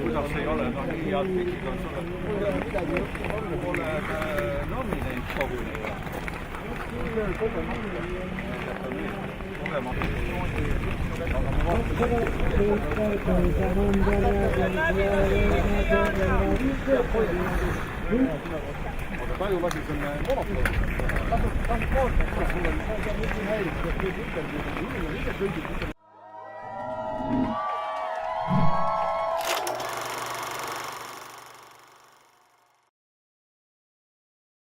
kuidas ei ole, noh, nii head pildid on sul, pole normineid koguni. aga tajuvasi see on monopol. Kasutad transporti, sul on häirib, et kõik intervjuud, inimene ise kõigib.